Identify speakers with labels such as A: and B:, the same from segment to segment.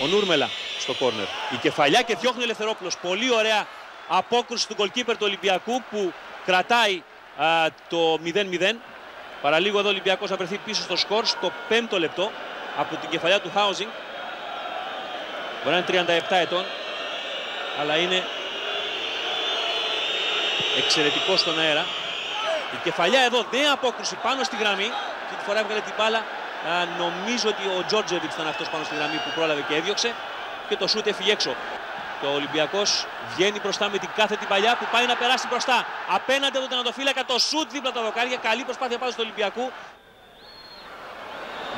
A: Ο Νούρμελα στο κόρνερ. Η κεφαλιά και διώχνει ο Ελευθερόπουλος. Πολύ ωραία απόκρουση του goalkeeper του Ολυμπιακού που κρατάει το 0-0. Παραλίγο εδώ ο Ολυμπιακός θα βρεθεί πίσω στο σκορ στο 5ο λεπτό από την κεφαλιά του Housing. Μπορεί να είναι 37 ετών, αλλά είναι εξαιρετικό στον αέρα. Η κεφαλιά εδώ, νέα απόκρουση πάνω στη γραμμή. Αυτή τη φορά έβγαλε την μπάλα. Νομίζω ότι ο Τζόρτζεβιτς ήταν αυτός πάνω στη γραμμή που πρόλαβε και έδιωξε. Και το σούτ έφυγε έξω. Και ο Ολυμπιακός βγαίνει μπροστά με την κάθετη παλιά που πάει να περάσει μπροστά. Απέναντι από τον τερματοφύλακα, το σούτ δίπλα από τα δοκάρια. Καλή προσπάθεια πάνω του Ολυμπιακού.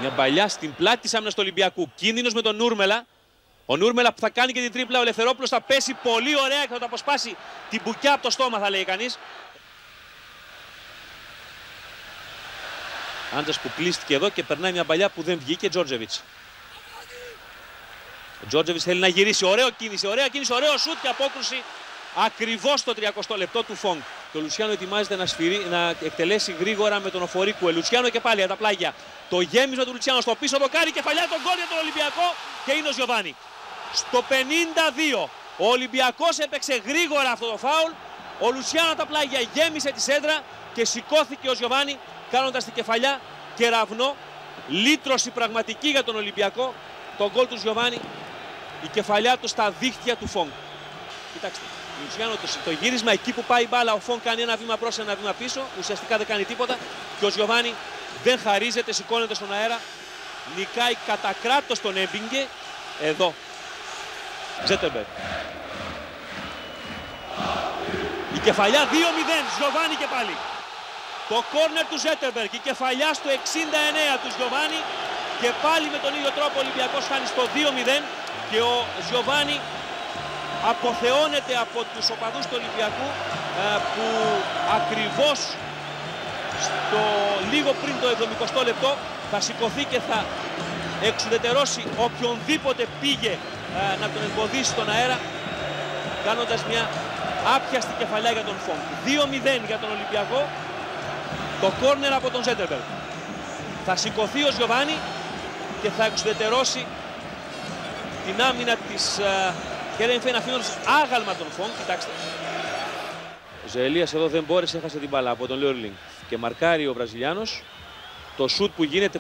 A: Μια παλιά στην πλάτη της άμυνας του Ολυμπιακού. Κίνδυνος με τον Νούρμελα. Ο Νούρμελα που θα κάνει και την τρίπλα. Ο Ελευθερόπουλος θα πέσει πολύ ωραία και θα το αποσπάσει την μπουκιά από το στόμα, θα λέει κανείς. Άντζας που κλείστηκε εδώ και περνάει μια παλιά που δεν βγήκε. Τζόρτζεβιτς. Ο Τζόρτζεβιτς θέλει να γυρίσει. Ωραίο κίνηση, ωραίο σούτ και απόκρουση ακριβώς στο 30ο λεπτό του Φόγκ. Και ο Λουτσιάνο ετοιμάζεται να εκτελέσει γρήγορα με τον Οφορίκου. Λουτσιάνο και πάλι από τα πλάγια. Το γέμισμα του Λουτσιάνο στο πίσω δοκάρι, κεφαλιά τον γκολ για τον Ολυμπιακό και είναι ο Γιωβάνι. Στο 52 ο Ολυμπιακός έπαιξε γρήγορα αυτό το φάουλ. Ο Λουτσιάνο από τα πλάγια γέμισε τη σέντρα και σηκώθηκε ο Γιωβάνι κάνοντας την κεφαλιά κεραυνό. Λύτρωση πραγματική για τον Ολυμπιακό. Το γκολ του Γιωβάνι. Η κεφαλιά του στα δίχτυα του Φόγκ. Κοιτάξτε, Λουτσιάνο το γύρισμα εκεί που πάει η μπάλα, ο Φόγκ κάνει ένα βήμα προς, ένα βήμα πίσω. Ουσιαστικά δεν κάνει τίποτα. Και ο Γιωβάνι δεν χαρίζεται, σηκώνεται στον αέρα. Νικάει κατά κράτος τον Έμπιγκε. Εδώ. Ζέτερμπεργκ. Η κεφαλιά 2-0. Γιωβάνι και πάλι. Το κόρνερ του Ζέτερμπεργκ. Η κεφαλιά στο 69 του Γιωβάνι. Και πάλι με τον ίδιο τρόπο ο Ολυμπιακός χάνει στο 2-0. Και ο Γιωβάνι αποθεώνεται από τους οπαδούς του Ολυμπιακού που ακριβώς στο λίγο πριν το 70ο λεπτό θα σηκωθεί και θα εξουδετερώσει οποιονδήποτε πήγε να τον εμποδίσει στον αέρα, κάνοντας μια άπιαστη κεφαλιά για τον Φόγκ. 2-0 για τον Ολυμπιακό. Το κόρνερ από τον Ζέτερμπεργκ. Θα σηκωθεί ο Γιωβάνι και θα εξουδετερώσει την άμυνα της Χέρενφεν, αφήνοντας άγαλμα τον Φόγκ. Κοιτάξτε. Ο Ζεελίας εδώ δεν μπόρεσε, έχασε την μπάλα από τον Λέρλινγκ και μαρκάρει ο Βραζιλιάνος. Το σουτ που γίνεται